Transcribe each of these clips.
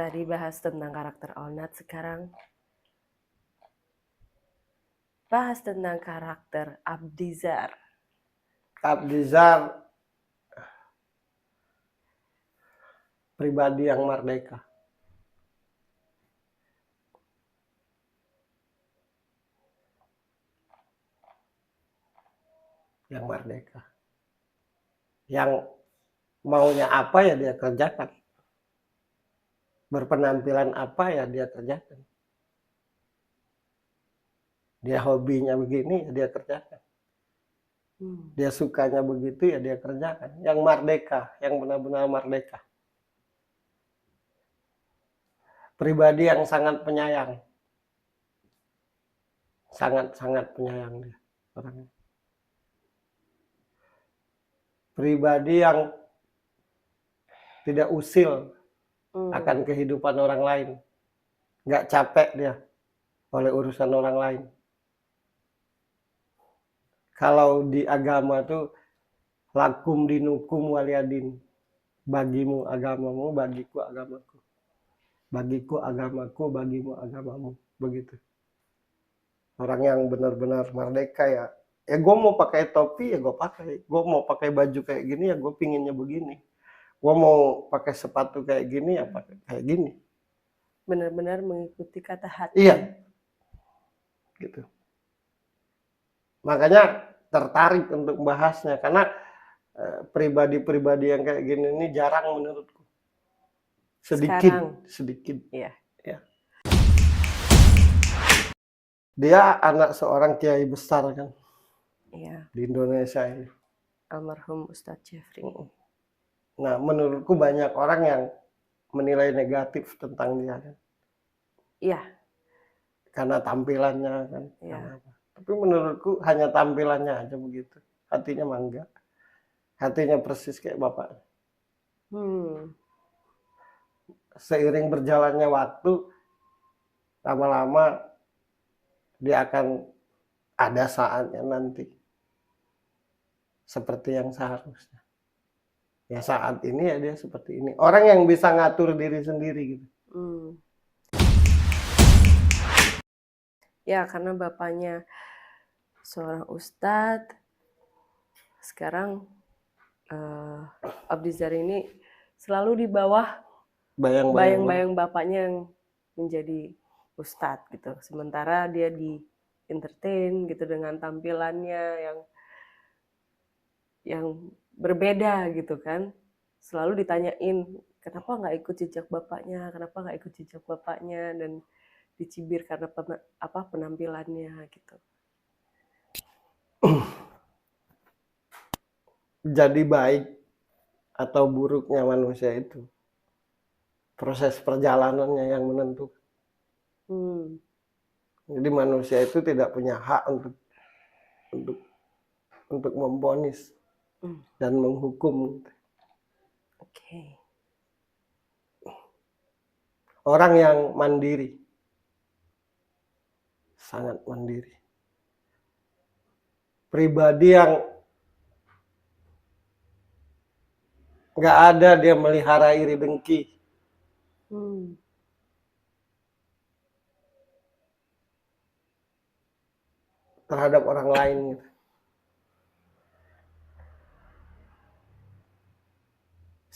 Tadi bahas tentang karakter Onat, sekarang bahas tentang karakter Abdizar. Abdizar pribadi yang merdeka. Yang merdeka. Yang maunya apa ya dia kerjakan. Berpenampilan apa ya dia kerjakan. Dia hobinya begini ya dia kerjakan. Dia sukanya begitu ya dia kerjakan. Yang merdeka, yang benar-benar merdeka. Pribadi yang sangat penyayang. Sangat-sangat penyayang dia orangnya. Pribadi yang tidak usil akan kehidupan orang lain. Nggak capek dia oleh urusan orang lain. Kalau di agama tuh lakum dinukum waliyadin. Bagimu agamamu, bagiku agamaku. Bagiku agamaku, bagimu agamamu. Begitu. Orang yang benar-benar merdeka ya. Ya gue mau pakai topi ya gue pakai. Gue mau pakai baju kayak gini ya gue pinginnya begini. Gue mau pakai sepatu kayak gini ya pakai kayak gini. Benar-benar mengikuti kata hati. Iya. Gitu. Makanya tertarik untuk membahasnya karena pribadi-pribadi yang kayak gini ini jarang menurutku. Sedikit. Iya. Ya. Dia anak seorang kiai besar kan. Iya. Di Indonesia ini. Almarhum Ustadz Jeffrey. Nah, menurutku banyak orang yang menilai negatif tentang dia kan. Iya. Karena tampilannya kan. Iya. Tapi menurutku hanya tampilannya aja begitu. Hatinya mah enggak. Hatinya persis kayak bapak. Seiring berjalannya waktu, lama-lama dia akan ada saatnya nanti. Seperti yang seharusnya. Ya saat ini ya dia seperti ini. Orang yang bisa ngatur diri sendiri gitu. Ya karena bapaknya seorang ustadz, sekarang Abdizar ini selalu di bawah bayang-bayang bapaknya yang menjadi ustadz gitu. Sementara dia di entertain gitu dengan tampilannya yang berbeda gitu kan. Selalu ditanyain kenapa nggak ikut jejak bapaknya, dan dicibir karena penampilannya gitu. Jadi baik atau buruknya manusia itu proses perjalanannya yang menentukan. Jadi manusia itu tidak punya hak untuk memvonis dan menghukum. Oke. Orang yang mandiri, sangat mandiri. Pribadi yang nggak ada dia melihara iri dengki. Terhadap orang lain gitu.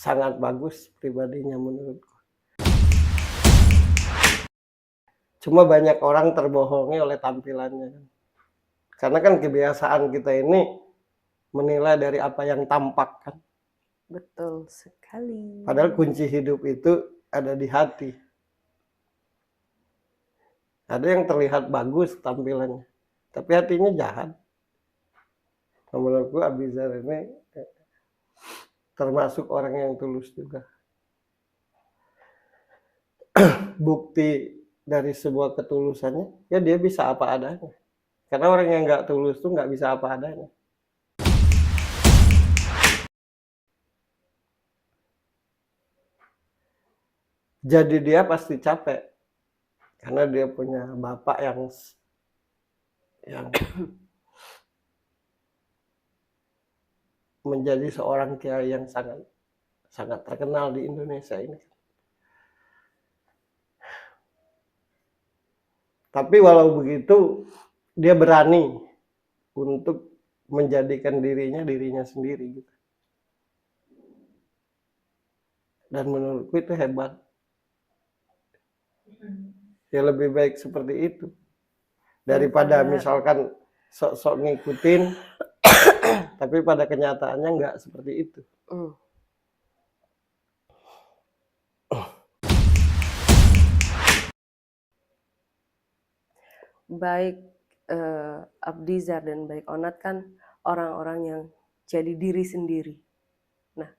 Sangat bagus pribadinya menurutku. Cuma banyak orang terbohongi oleh tampilannya. Karena kan kebiasaan kita ini menilai dari apa yang tampak kan. Betul sekali. Padahal kunci hidup itu ada di hati. Ada yang terlihat bagus tampilannya, tapi hatinya jahat. Menurutku Abdizar ini termasuk orang yang tulus juga. Bukti dari sebuah ketulusannya, ya dia bisa apa adanya. Karena orang yang nggak tulus tuh nggak bisa apa adanya. Jadi dia pasti capek. Karena dia punya bapak yang menjadi seorang kiai yang sangat terkenal di Indonesia ini. Tapi walau begitu dia berani untuk menjadikan dirinya sendiri gitu. Dan menurutku itu hebat. Ya lebih baik seperti itu daripada misalkan sok-sok ngikutin tapi pada kenyataannya nggak seperti itu. Baik Abdizar dan baik Onat kan orang-orang yang jadi diri sendiri. Nah,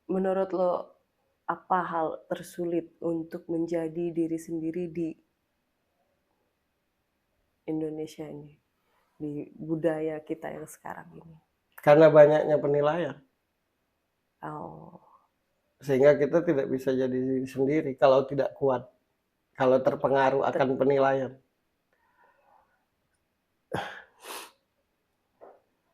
menurut lo apa hal tersulit untuk menjadi diri sendiri di Indonesia ini, di budaya kita yang sekarang ini? Karena banyaknya penilaian. Oh. Sehingga kita tidak bisa jadi diri sendiri kalau tidak kuat, kalau terpengaruh akan penilaian.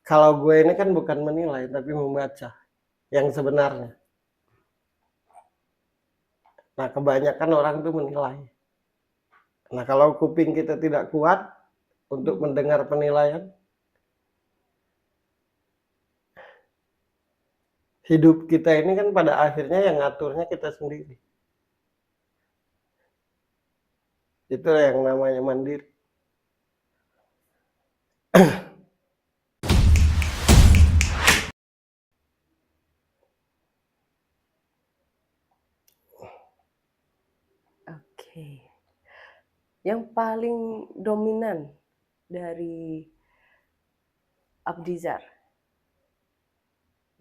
Kalau gue ini kan bukan menilai tapi membaca yang sebenarnya. Nah, kebanyakan orang itu menilai. Nah, kalau kuping kita tidak kuat untuk mendengar penilaian, hidup kita ini kan pada akhirnya yang ngaturnya kita sendiri. Itu yang namanya mandiri. Oke. Yang paling dominan dari Abdizar,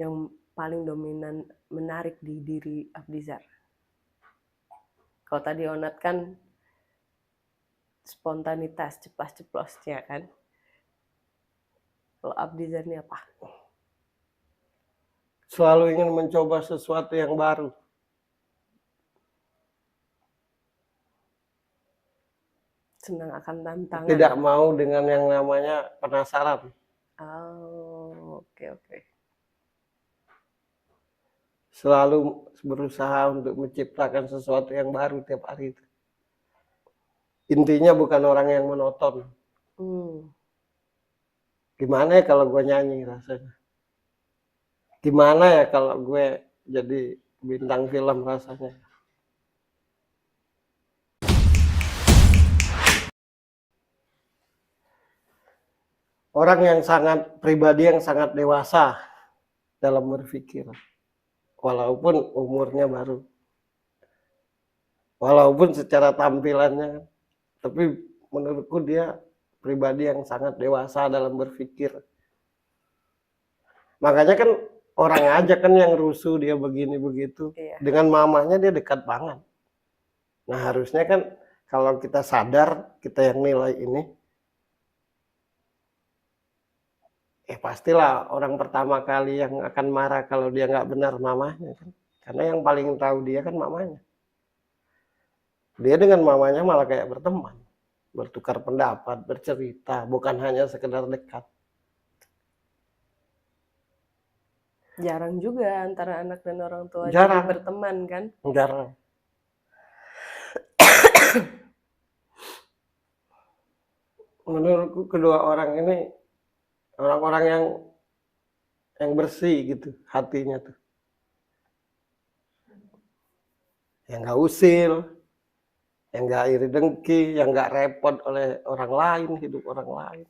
yang paling dominan menarik di diri Abdizar. Kalau tadi Onat kan spontanitas, ceplas-ceplosnya kan. Kalau Abdizar ini apa? Selalu ingin mencoba sesuatu yang baru. Senang akan tantangan. Tidak mau dengan yang namanya penasaran. Oh, oke. Selalu berusaha untuk menciptakan sesuatu yang baru tiap hari itu. Intinya bukan orang yang monoton. Gimana ya kalau gue nyanyi rasanya? Gimana ya kalau gue jadi bintang film rasanya? Orang yang pribadi yang sangat dewasa dalam berpikir. Walaupun umurnya baru. Walaupun secara tampilannya. Tapi menurutku dia pribadi yang sangat dewasa dalam berpikir. Makanya kan orang aja kan yang rusuh dia begini begitu. Iya. Dengan mamanya dia dekat banget. Nah harusnya kan kalau kita sadar kita yang nilai ini. Pastilah orang pertama kali yang akan marah kalau dia nggak benar mamanya kan. Karena yang paling tahu dia kan mamanya. Dia dengan mamanya malah kayak berteman. Bertukar pendapat, bercerita, bukan hanya sekedar dekat. Jarang juga antara anak dan orang tua jadi berteman kan? Jarang. Menurutku kedua orang ini orang-orang yang bersih gitu hatinya tuh. Yang nggak usil, yang nggak iri dengki, yang nggak repot oleh orang lain, hidup orang lain.